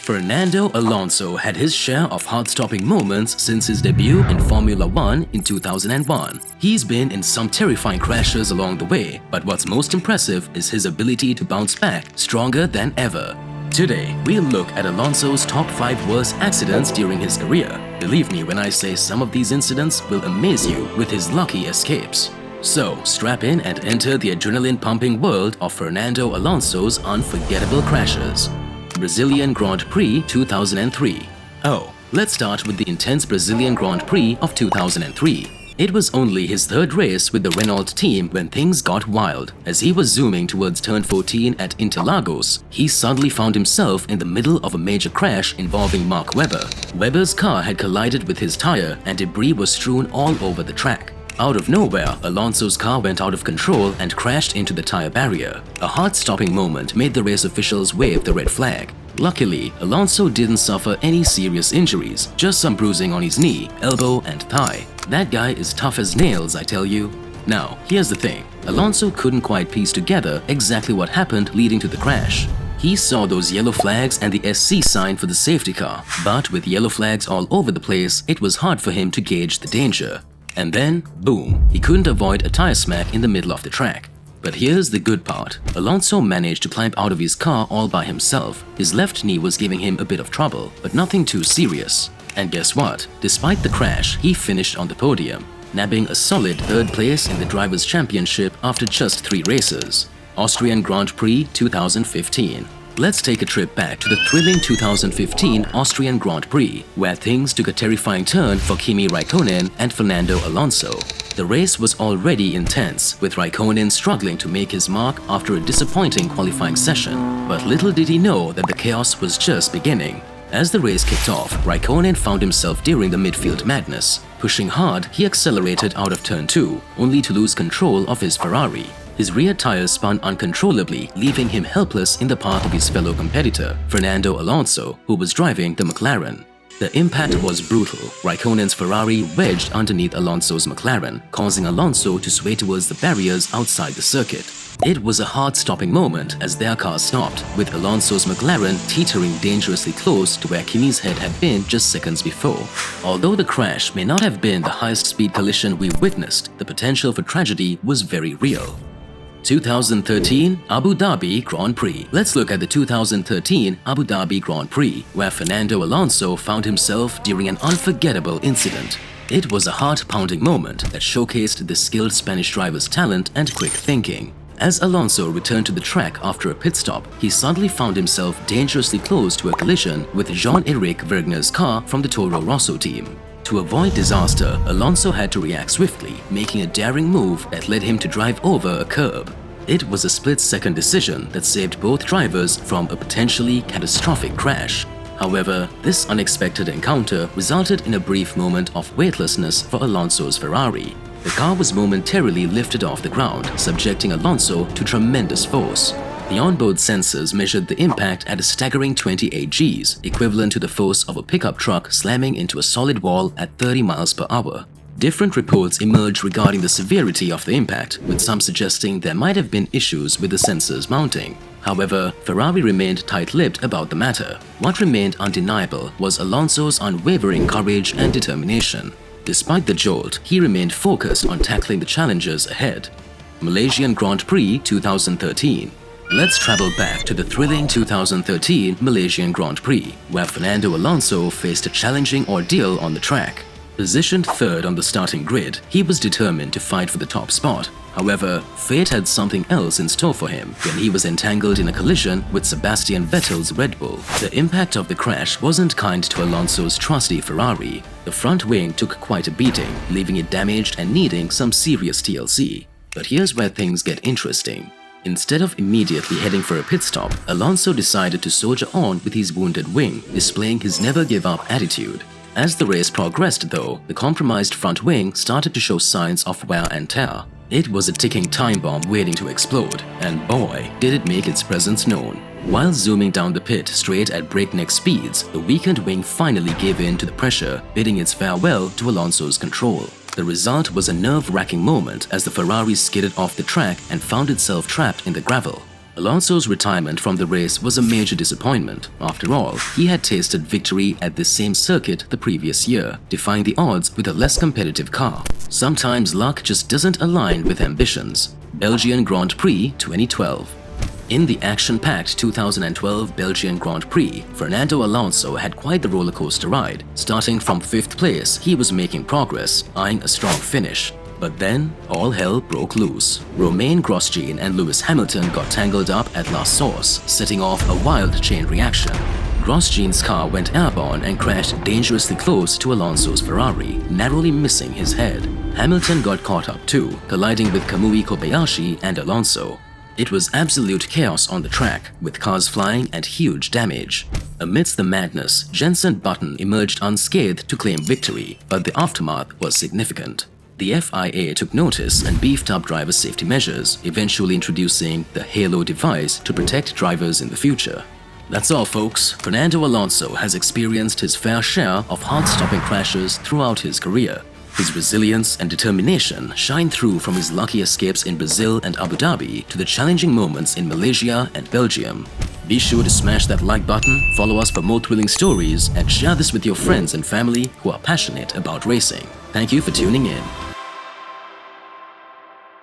Fernando Alonso had his share of heart-stopping moments since his debut in Formula One in 2001. He's been in some terrifying crashes along the way, but what's most impressive is his ability to bounce back stronger than ever. Today, we'll look at Alonso's top 5 worst accidents during his career. Believe me when I say some of these incidents will amaze you with his lucky escapes. So, strap in and enter the adrenaline-pumping world of Fernando Alonso's unforgettable crashes. Brazilian Grand Prix 2003. Oh, let's start with the intense Brazilian Grand Prix of 2003. It was only his third race with the Renault team when things got wild. As he was zooming towards turn 14 at Interlagos, he suddenly found himself in the middle of a major crash involving Mark Webber. Webber's car had collided with his tire and debris was strewn all over the track. Out of nowhere, Alonso's car went out of control and crashed into the tire barrier. A heart-stopping moment made the race officials wave the red flag. Luckily, Alonso didn't suffer any serious injuries, just some bruising on his knee, elbow and thigh. That guy is tough as nails, I tell you. Now, here's the thing. Alonso couldn't quite piece together exactly what happened leading to the crash. He saw those yellow flags and the SC sign for the safety car, but with yellow flags all over the place, it was hard for him to gauge the danger. And then, boom, he couldn't avoid a tire smack in the middle of the track. But here's the good part. Alonso managed to climb out of his car all by himself. His left knee was giving him a bit of trouble, but nothing too serious. And guess what? Despite the crash, he finished on the podium, nabbing a solid third place in the Drivers' Championship after just 3 races. Austrian Grand Prix 2015. Let's take a trip back to the thrilling 2015 Austrian Grand Prix, where things took a terrifying turn for Kimi Raikkonen and Fernando Alonso. The race was already intense, with Raikkonen struggling to make his mark after a disappointing qualifying session. But little did he know that the chaos was just beginning. As the race kicked off, Raikkonen found himself during the midfield madness. Pushing hard, he accelerated out of turn 2, only to lose control of his Ferrari. His rear tires spun uncontrollably, leaving him helpless in the path of his fellow competitor, Fernando Alonso, who was driving the McLaren. The impact was brutal. Raikkonen's Ferrari wedged underneath Alonso's McLaren, causing Alonso to sway towards the barriers outside the circuit. It was a heart-stopping moment as their car stopped, with Alonso's McLaren teetering dangerously close to where Kimi's head had been just seconds before. Although the crash may not have been the highest-speed collision we witnessed, the potential for tragedy was very real. 2013 Abu Dhabi Grand Prix. Let's look at the 2013 Abu Dhabi Grand Prix, where Fernando Alonso found himself during an unforgettable incident. It was a heart-pounding moment that showcased the skilled Spanish driver's talent and quick thinking. As Alonso returned to the track after a pit stop, he suddenly found himself dangerously close to a collision with Jean-Eric Vergner's car from the Toro Rosso team. To avoid disaster, Alonso had to react swiftly, making a daring move that led him to drive over a curb. It was a split-second decision that saved both drivers from a potentially catastrophic crash. However, this unexpected encounter resulted in a brief moment of weightlessness for Alonso's Ferrari. The car was momentarily lifted off the ground, subjecting Alonso to tremendous force. The onboard sensors measured the impact at a staggering 28 Gs, equivalent to the force of a pickup truck slamming into a solid wall at 30 miles per hour. Different reports emerged regarding the severity of the impact, with some suggesting there might have been issues with the sensors mounting. However, Ferrari remained tight-lipped about the matter. What remained undeniable was Alonso's unwavering courage and determination. Despite the jolt, he remained focused on tackling the challenges ahead. Malaysian Grand Prix 2013. Let's travel back to the thrilling 2013 Malaysian Grand Prix, where Fernando Alonso faced a challenging ordeal on the track. Positioned third on the starting grid, he was determined to fight for the top spot. However, fate had something else in store for him when he was entangled in a collision with Sebastian Vettel's Red Bull. The impact of the crash wasn't kind to Alonso's trusty Ferrari. The front wing took quite a beating, leaving it damaged and needing some serious TLC. But here's where things get interesting. Instead of immediately heading for a pit stop, Alonso decided to soldier on with his wounded wing, displaying his never-give-up attitude. As the race progressed though, the compromised front wing started to show signs of wear and tear. It was a ticking time bomb waiting to explode, and boy, did it make its presence known. While zooming down the pit straight at breakneck speeds, the weakened wing finally gave in to the pressure, bidding its farewell to Alonso's control. The result was a nerve-wracking moment as the Ferrari skidded off the track and found itself trapped in the gravel. Alonso's retirement from the race was a major disappointment. After all, he had tasted victory at this same circuit the previous year, defying the odds with a less competitive car. Sometimes luck just doesn't align with ambitions. Belgian Grand Prix 2012. In the action-packed 2012 Belgian Grand Prix, Fernando Alonso had quite the rollercoaster ride. Starting from 5th place, he was making progress, eyeing a strong finish. But then, all hell broke loose. Romain Grosjean and Lewis Hamilton got tangled up at La Source, setting off a wild chain reaction. Grosjean's car went airborne and crashed dangerously close to Alonso's Ferrari, narrowly missing his head. Hamilton got caught up too, colliding with Kamui Kobayashi and Alonso. It was absolute chaos on the track, with cars flying and huge damage. Amidst the madness, Jenson Button emerged unscathed to claim victory, but the aftermath was significant. The FIA took notice and beefed up driver safety measures, eventually introducing the Halo device to protect drivers in the future. That's all, folks. Fernando Alonso has experienced his fair share of heart-stopping crashes throughout his career. His resilience and determination shine through from his lucky escapes in Brazil and Abu Dhabi to the challenging moments in Malaysia and Belgium. Be sure to smash that like button, follow us for more thrilling stories, and share this with your friends and family who are passionate about racing. Thank you for tuning in.